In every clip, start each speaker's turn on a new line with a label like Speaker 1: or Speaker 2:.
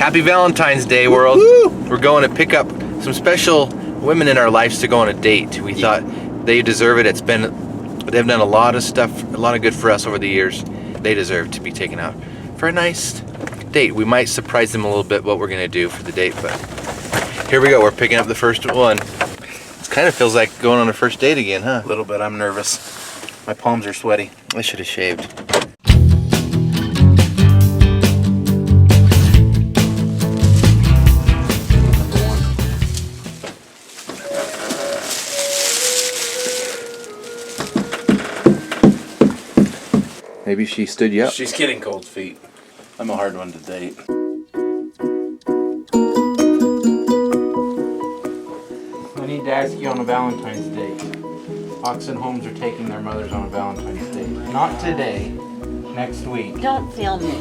Speaker 1: Happy Valentine's Day, world.
Speaker 2: Woo!
Speaker 1: We're going to pick up some special women in our lives to go on a date. We thought they deserve it. They've done a lot of stuff, a lot of good for us over the years. They deserve to be taken out for a nice date. We might surprise them a little bit what we're gonna do for the date, but here we go. We're picking up the first one. It kind of feels like going on a first date again, huh?
Speaker 2: A little bit. I'm nervous. My palms are sweaty.
Speaker 1: I should have shaved. Maybe she stood you up.
Speaker 2: She's getting cold feet. I'm a hard one to date. I need to ask you on a Valentine's date. Ox and Holmes are taking their mothers on a Valentine's date. Not today. Next week.
Speaker 3: Don't film me.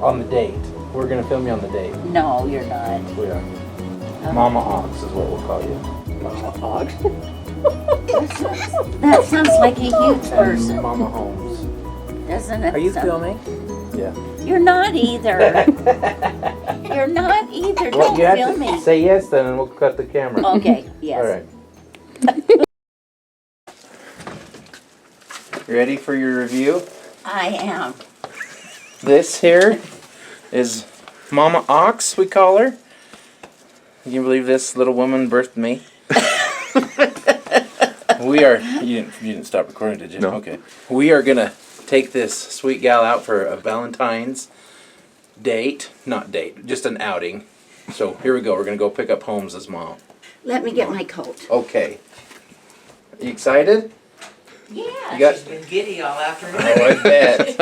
Speaker 2: On the date. We're gonna film you on the date.
Speaker 3: No, you're not.
Speaker 2: We are. Mama Ox is what we'll call you. Mama Ox.
Speaker 3: That sounds like a huge person.
Speaker 2: Mama Holmes.
Speaker 3: Doesn't it?
Speaker 4: Are you filming?
Speaker 2: Yeah.
Speaker 3: You're not either. You're not either. Don't
Speaker 2: you have
Speaker 3: film
Speaker 2: to
Speaker 3: me.
Speaker 2: say yes then and we'll cut the camera.
Speaker 3: Okay, yes.
Speaker 2: All right. You ready for your review?
Speaker 3: I am.
Speaker 2: This here is Mama Ox, we call her. Can you believe this little woman birthed me? We are. You didn't stop recording, did you?
Speaker 1: No.
Speaker 2: Okay. We are gonna take this sweet gal out for a Valentine's date. Not date, just an outing. So here we go. We're gonna go pick up Holmes' mom.
Speaker 3: Let me get my coat.
Speaker 2: Okay. You excited?
Speaker 3: Yeah.
Speaker 2: You got.
Speaker 4: She's been giddy all afternoon.
Speaker 2: Oh, I bet.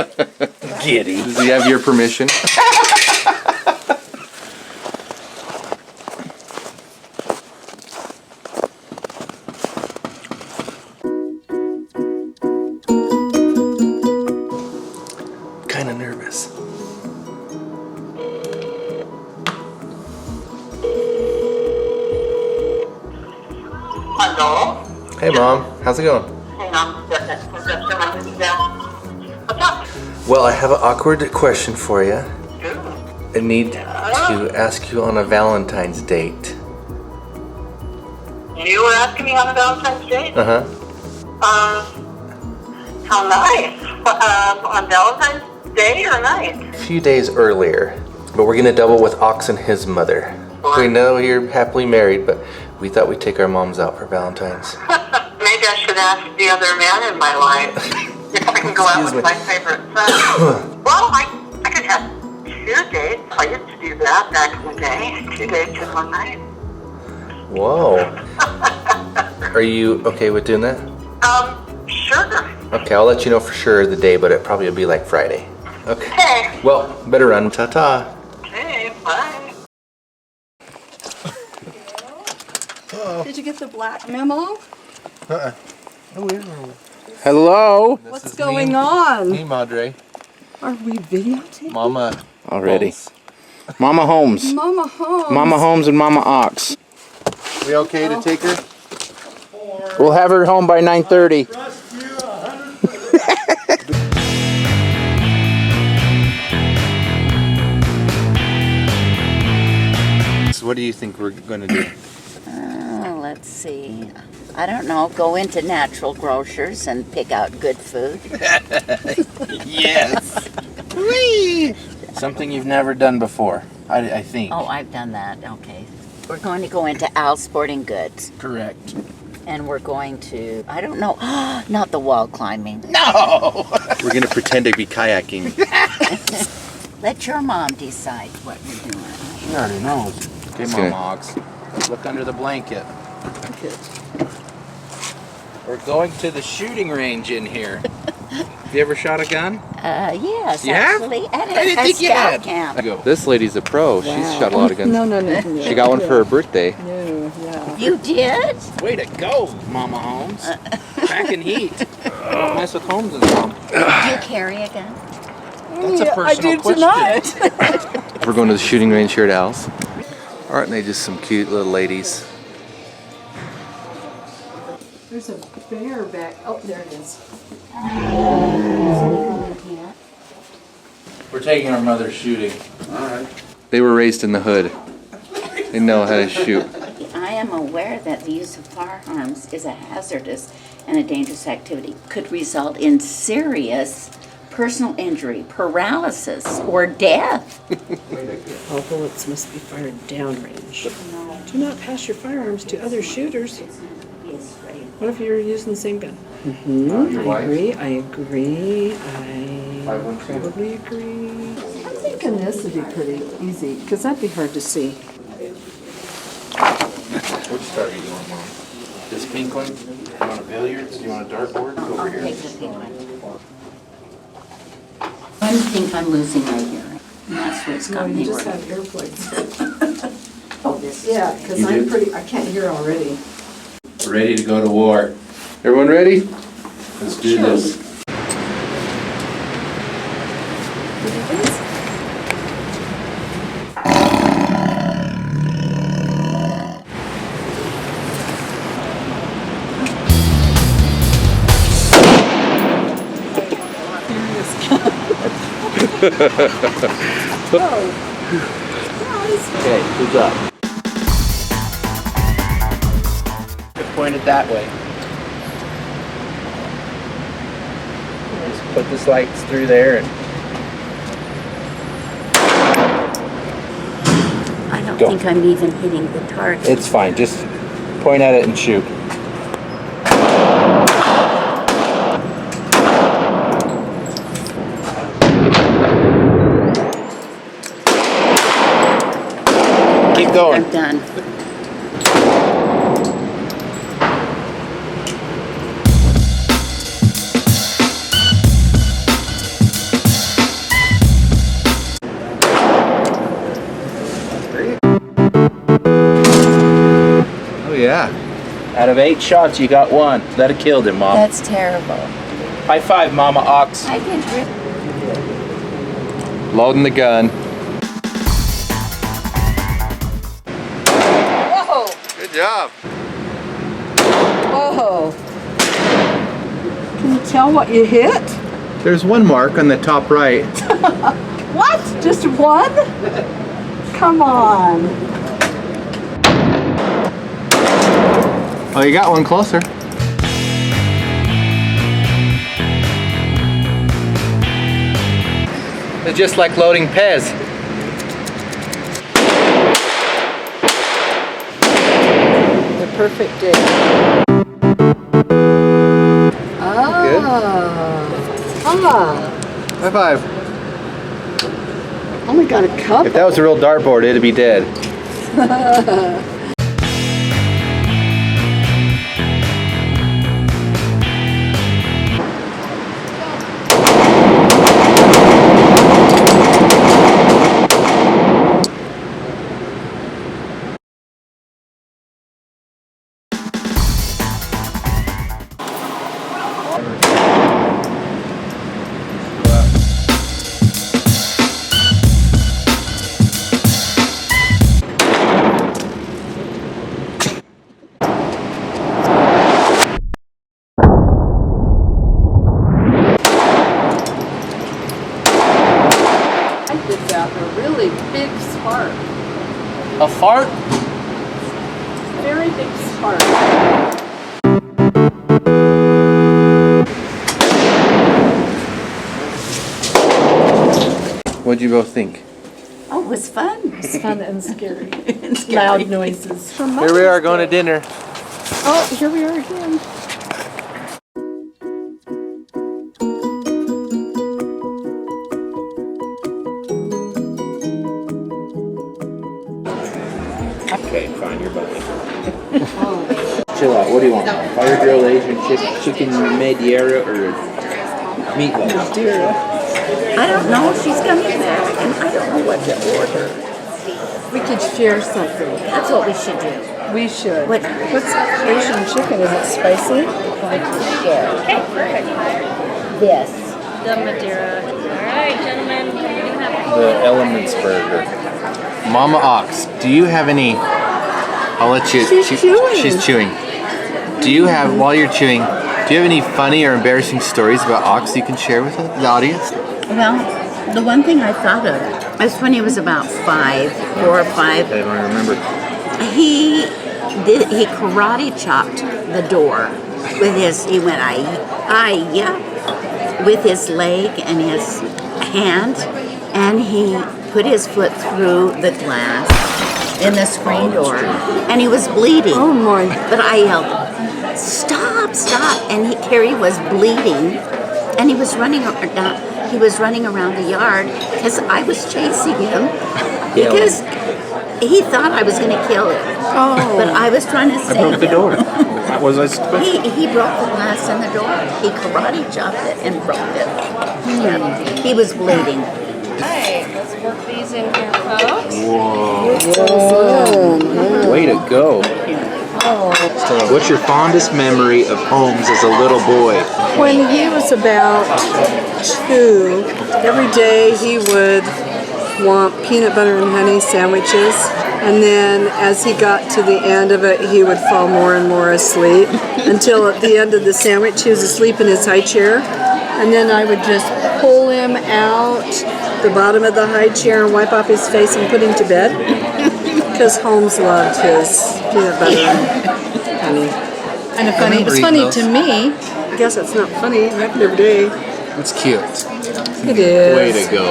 Speaker 2: Giddy.
Speaker 1: Does he have your permission? Kind of nervous.
Speaker 5: Hello?
Speaker 1: Hey, Mom. How's it going?
Speaker 5: Hang on. What's up?
Speaker 1: Well, I have an awkward question for you.
Speaker 5: Ooh.
Speaker 1: I need to ask you on a Valentine's date.
Speaker 5: You were asking me on a Valentine's Day?
Speaker 1: Uh-huh.
Speaker 5: How nice. On Valentine's Day or night?
Speaker 1: A few days earlier, but we're gonna double with Ox and his mother. We know you're happily married, but we thought we'd take our moms out for Valentine's.
Speaker 5: Maybe I should ask the other man in my life if I can go out
Speaker 1: Excuse
Speaker 5: with
Speaker 1: me.
Speaker 5: my favorite son. Well, I could have 2 dates. I used to do that back in the day. 2 dates in one night.
Speaker 1: Whoa. Are you okay with doing that?
Speaker 5: Sure.
Speaker 1: Okay, I'll let you know for sure the day, but it probably will be like Friday. Okay.
Speaker 5: Okay.
Speaker 1: Well, better run. Ta-ta.
Speaker 5: Okay, bye.
Speaker 6: Did you get the black memo?
Speaker 2: Hello.
Speaker 6: What's going on?
Speaker 1: Me, Madre.
Speaker 6: Are we videotaping?
Speaker 1: Mama.
Speaker 2: Already.
Speaker 1: Holmes.
Speaker 2: Mama Holmes.
Speaker 6: Mama Holmes.
Speaker 2: Mama Holmes and Mama Ox.
Speaker 1: We okay to take her?
Speaker 2: We'll have her home by 9:30.
Speaker 1: So what do you think we're going to do?
Speaker 3: Let's see. I don't know. Go into natural grocers and pick out good food.
Speaker 1: Yes.
Speaker 2: Something you've never done before, I think.
Speaker 3: Oh, I've done that. Okay. We're going to go into Al's Sporting Goods.
Speaker 2: Correct.
Speaker 3: And we're going to, I don't know, not the wall climbing.
Speaker 2: No!
Speaker 1: We're going to pretend to be kayaking.
Speaker 3: Let your mom decide what we're doing.
Speaker 2: She already knows. Okay,
Speaker 1: It's
Speaker 2: Mama
Speaker 1: gonna-
Speaker 2: Ox. Look under the blanket. We're going to the shooting range in here. Have you ever shot a gun?
Speaker 3: Yes,
Speaker 2: You have?
Speaker 3: actually. At
Speaker 2: I didn't think you
Speaker 3: scout
Speaker 2: had.
Speaker 3: camp.
Speaker 2: Go.
Speaker 1: This lady's a pro. She's shot a lot of guns.
Speaker 6: No.
Speaker 1: She got one for her birthday.
Speaker 6: No, yeah.
Speaker 3: You did?
Speaker 2: Way to go, Mama Holmes. Packing heat. Don't mess with Holmes and Mom.
Speaker 3: Do you carry a gun?
Speaker 2: That's a
Speaker 6: I
Speaker 2: personal
Speaker 6: do
Speaker 2: question.
Speaker 6: tonight.
Speaker 1: We're going to the shooting range here at Al's. Aren't they just some cute little ladies?
Speaker 6: There's a bear back. Oh, there it is.
Speaker 2: We're taking our mother shooting.
Speaker 7: Alright.
Speaker 1: They were raised in the hood. They know how to shoot.
Speaker 3: I am aware that the use of firearms is a hazardous and a dangerous activity. Could result in serious personal injury, paralysis, or death.
Speaker 4: All bullets must be fired downrange. Do not pass your firearms to other shooters. What if you're using the same gun? I agree. I probably agree. I'm thinking this would be pretty easy, because that'd be hard to see.
Speaker 2: Which target do you want, Mom? This pink one? You want a billiards? Do you want a dartboard? Go over
Speaker 3: I'll
Speaker 2: here.
Speaker 3: take the pink one. I think I'm losing my hearing. And that's what's
Speaker 4: No,
Speaker 3: got
Speaker 4: you
Speaker 3: me
Speaker 4: just
Speaker 3: worried.
Speaker 4: have earplugs.
Speaker 3: Oh, this is
Speaker 4: Yeah, because
Speaker 2: You
Speaker 4: I'm
Speaker 2: do?
Speaker 4: I can't hear already.
Speaker 2: Ready to go to war.
Speaker 1: Everyone ready?
Speaker 2: Let's do this. Okay, who's up? Pointed that way. Just put the lights through there and
Speaker 3: I don't
Speaker 2: Go.
Speaker 3: think I'm even hitting the target.
Speaker 2: it's fine. Just point at it and shoot. Keep going.
Speaker 3: I'm done.
Speaker 1: Oh yeah.
Speaker 2: Out of 8 shots, you got 1. That killed him, Mom.
Speaker 3: That's terrible.
Speaker 2: High five, Mama Ox.
Speaker 3: I did
Speaker 1: Loading the gun.
Speaker 4: Whoa!
Speaker 1: Good job.
Speaker 4: Whoa! Can you tell what you hit?
Speaker 1: There's one mark on the top right.
Speaker 4: What? Just one? Come on.
Speaker 1: Oh, you got one closer. It's just like loading Pez.
Speaker 4: The perfect day.
Speaker 1: Good.
Speaker 4: Ah.
Speaker 1: High five.
Speaker 4: Only got a cup.
Speaker 1: If that was a real dartboard, it'd be dead.
Speaker 4: I put out a really big spark.
Speaker 2: A fart?
Speaker 4: Very big spark.
Speaker 1: What'd you both think?
Speaker 3: Oh, it was fun.
Speaker 4: It's fun and scary.
Speaker 3: Scary.
Speaker 4: Loud noises.
Speaker 1: Here we are going to dinner.
Speaker 4: Oh, here we are again.
Speaker 2: Okay, fine, you're bugging. Chill out. What do you want? Fire grilled Asian chicken mediera or meatloaf?
Speaker 3: I don't know. She's coming back, and I don't know what to order.
Speaker 4: We could share something.
Speaker 3: That's what we should do.
Speaker 4: We should.
Speaker 3: What?
Speaker 4: What's Asian chicken? Is it spicy?
Speaker 3: Share. This.
Speaker 7: The Madeira. All right, gentlemen, you can have
Speaker 2: The Elements burger.
Speaker 1: Mama Ox, do you have any? I'll let you.
Speaker 4: She's chewing.
Speaker 1: She's chewing. Do you have, while you're chewing, do you have any funny or embarrassing stories about ox you can share with the audience?
Speaker 3: Well, the one thing I thought of was when he was about 4 or 5.
Speaker 2: I don't remember.
Speaker 3: He karate chopped the door with his. He went yeah, with his leg and his hand, and he put his foot through the glass in the screen door, and he was bleeding.
Speaker 4: Oh my!
Speaker 3: But I yelled, "Stop! Stop!" And Carrie was bleeding, and he was running down. He was running around the yard because I was chasing him because he thought I was going to kill him.
Speaker 4: Oh.
Speaker 3: But I was trying to save him.
Speaker 2: The door. Was I supposed
Speaker 3: He broke the glass in the door. He karate chopped it and broke it. Yeah. He was bleeding.
Speaker 7: Alright, let's work these in here, folks.
Speaker 2: Way to go. What's your fondest memory of Holmes as a little boy?
Speaker 4: When he was about 2, every day he would want peanut butter and honey sandwiches. And then as he got to the end of it, he would fall more and more asleep until at the end of the sandwich, he was asleep in his high chair. And then I would just pull him out the bottom of the high chair and wipe off his face and put him to bed. Because Holmes loved his peanut butter and honey. And it's funny to me. I guess it's not funny. It happened every day.
Speaker 2: It's cute.
Speaker 4: It is.
Speaker 2: Way to go.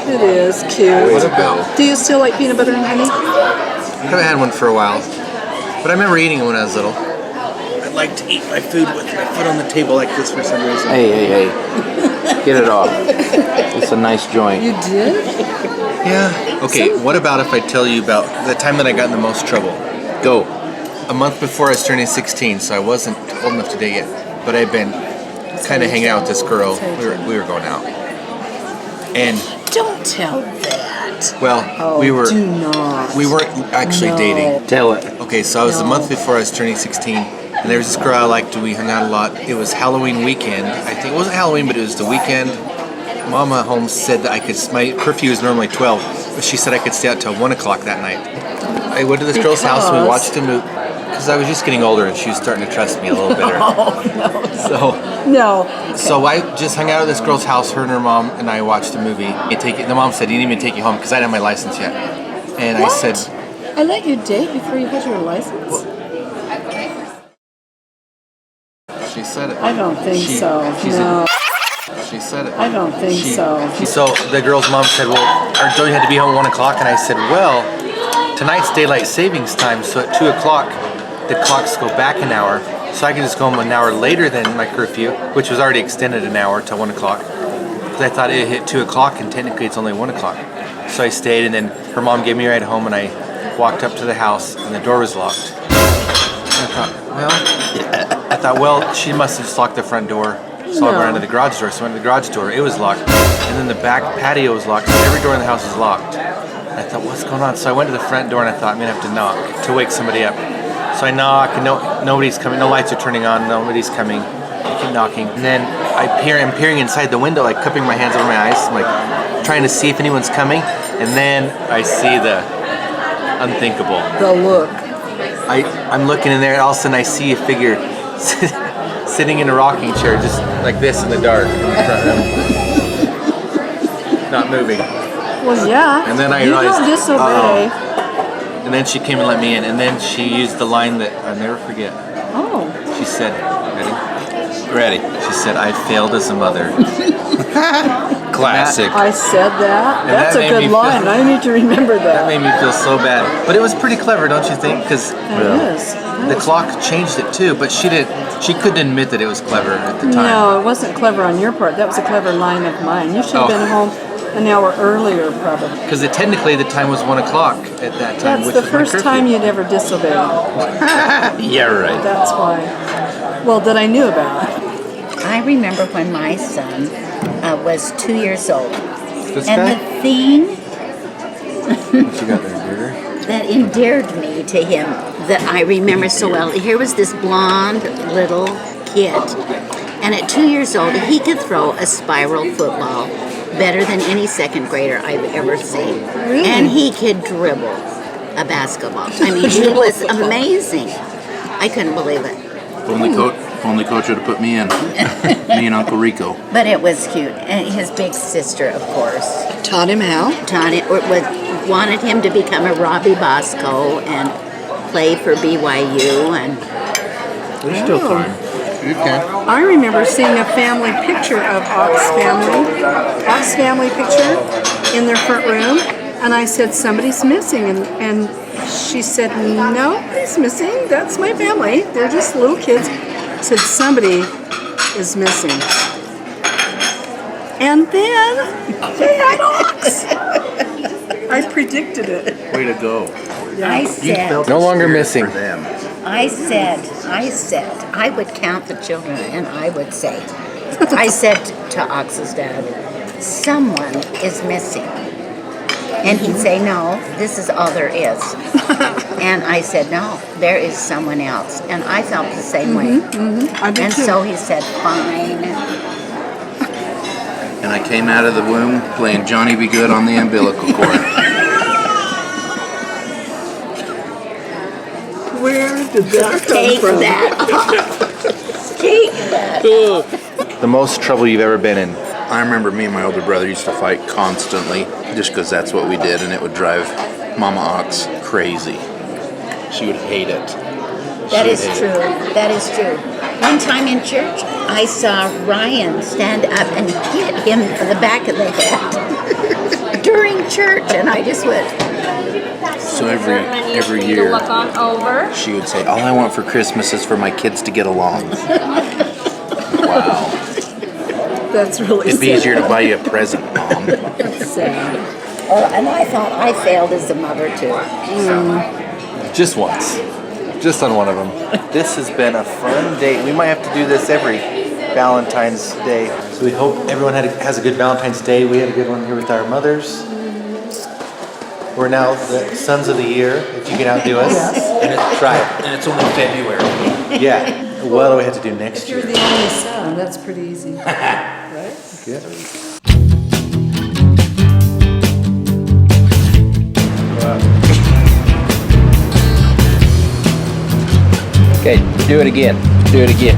Speaker 4: It is cute.
Speaker 2: Way to go.
Speaker 4: Do you still like peanut butter and honey?
Speaker 1: I haven't had one for a while, but I remember eating it when I was little. I like to eat my food with my foot on the table like this for some reason.
Speaker 2: Hey. Get it off. It's a nice joint.
Speaker 4: You did?
Speaker 1: Yeah. Okay, what about if I tell you about the time that I got in the most trouble?
Speaker 2: Go.
Speaker 1: A month before I was turning 16, so I wasn't old enough to date yet, but I'd been kind of hanging out with this girl. We were going out. And
Speaker 4: Don't tell that.
Speaker 1: well, we weren't actually dating.
Speaker 2: Tell it.
Speaker 1: Okay, so I was the month before I was turning 16, and there was this girl I liked, and we hung out a lot. It was Halloween weekend. I think it wasn't Halloween, but it was the weekend. Mama Holmes said that I could. My curfew is normally 12, but she said I could stay out till 1 o'clock that night. I went to this girl's house and we watched a movie because I was just getting older and she was starting to trust me a little better. So I just hung out at this girl's house. Her and her mom and I watched a movie. The mom said, "You didn't even take you home because I didn't have my license yet." And I said,
Speaker 4: I let you date before you had your license?
Speaker 1: "She said it."
Speaker 4: I don't think so.
Speaker 1: She said,
Speaker 4: No.
Speaker 1: She said it.
Speaker 4: I don't think so.
Speaker 1: So the girl's mom said, "Well, don't you have to be home at 1 o'clock?" And I said, "Well, tonight's daylight savings time, so at 2 o'clock, the clocks go back an hour, so I can just go home an hour later than my curfew, which was already extended an hour till 1 o'clock. Because I thought it hit 2 o'clock, and technically it's only 1 o'clock. So I stayed, and then her mom gave me a ride home, and I walked up to the house, and the door was locked. And I thought, well, she must have just locked the front door. So I'll go around to the garage door. So I went to the garage door. It was locked. And then the back patio was locked. So every door in the house was locked. And I thought, what's going on? So I went to the front door and I thought, I'm going to have to knock to wake somebody up. So I knock and nobody's coming. No lights are turning on. Nobody's coming. I keep knocking. And then I'm peering inside the window, like cupping my hands over my eyes. I'm like trying to see if anyone's coming. And then I see the unthinkable.
Speaker 4: The look.
Speaker 1: I'm looking in there and all of a sudden I see a figure sitting in a rocking chair, just like this in the dark in the front room, not moving.
Speaker 4: Well, yeah.
Speaker 1: And then I
Speaker 4: you
Speaker 1: realized,
Speaker 4: don't disobey.
Speaker 1: And then she came and let me in, and then she used the line that I'll never forget.
Speaker 4: Oh.
Speaker 1: She said, "Ready?" She said, "I failed as a mother." Classic.
Speaker 4: I said that.
Speaker 1: And
Speaker 4: That's
Speaker 1: that
Speaker 4: a
Speaker 1: made me
Speaker 4: good line.
Speaker 1: feel-
Speaker 4: I need to remember
Speaker 1: That
Speaker 4: that.
Speaker 1: made me feel so bad, but it was pretty clever, don't you think? Because
Speaker 4: It is.
Speaker 1: the clock changed it too, but she couldn't admit that it was clever at the time.
Speaker 4: No, it wasn't clever on your part. That was a clever line of mine. You should have been home an hour earlier, probably.
Speaker 1: Because technically the time was 1 o'clock at that time.
Speaker 4: That's
Speaker 1: which
Speaker 4: the
Speaker 1: was my
Speaker 4: first
Speaker 1: curfew.
Speaker 4: time you'd ever disobeyed.
Speaker 1: Yeah, right.
Speaker 4: That's why. Well, that I knew about.
Speaker 3: I remember when my son was 2 years old.
Speaker 1: This
Speaker 3: And
Speaker 1: guy?
Speaker 3: the thing
Speaker 1: What you got there, Digger?
Speaker 3: that endeared me to him that I remember so well, here was this blonde little kid. And at 2 years old, he could throw a spiral football better than any second grader I've ever seen.
Speaker 4: Really?
Speaker 3: And he could dribble a basketball. I mean, he was amazing. I couldn't believe it.
Speaker 2: Only coach would have put me in. Me and Uncle Rico.
Speaker 3: But it was cute. And his big sister, of course,
Speaker 4: Taught him how.
Speaker 3: wanted him to become a Robbie Bosco and play for BYU. And
Speaker 2: There's still time. You can.
Speaker 4: I remember seeing a family picture of Ox family picture in their front room, and I said, somebody's missing, and she said, nobody's missing, that's my family, they're just little kids. I said, somebody is missing. And then they had Ox. I predicted it.
Speaker 2: Way to go.
Speaker 3: I said,
Speaker 1: No longer missing.
Speaker 3: I said, I would count the children, and I would say, I said to Ox's dad, someone is missing. And he'd say, no, this is all there is. And I said, no, there is someone else. And I felt the same way.
Speaker 4: I did
Speaker 3: And
Speaker 4: too.
Speaker 3: so he said, fine.
Speaker 2: And I came out of the womb playing Johnny Be Good on the umbilical cord.
Speaker 4: Where did that come
Speaker 3: Take
Speaker 4: from?
Speaker 3: that. Take that.
Speaker 1: The most trouble you've ever been in.
Speaker 2: I remember me and my older brother used to fight constantly just because that's what we did, and it would drive Mama Ox crazy. She would hate it.
Speaker 3: That is true. That is true. One time in church, I saw Ryan stand up and hit him in the back of the head during church, and I just went,
Speaker 2: So every
Speaker 7: To
Speaker 2: year,
Speaker 7: look on over.
Speaker 2: she would say, all I want for Christmas is for my kids to get along. Wow.
Speaker 4: That's really
Speaker 2: It'd be
Speaker 4: sad.
Speaker 2: easier to buy you a present, Mom.
Speaker 4: Sad.
Speaker 3: oh, and I thought I failed as a mother too.
Speaker 1: Just once. Just on one of them. This has been a fun date. We might have to do this every Valentine's Day. So we hope everyone has a good Valentine's Day. We had a good one here with our mothers. We're now the sons of the year, if you can outdo us. Try it.
Speaker 2: And it's only February.
Speaker 1: Yeah. What do we have to do next
Speaker 4: You're
Speaker 1: year?
Speaker 4: the only son. That's pretty easy. Right?
Speaker 1: Good.
Speaker 2: Okay, do it again. Do it again.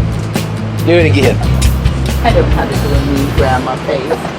Speaker 2: Do it again.
Speaker 3: I don't know how to do a mean grandma face.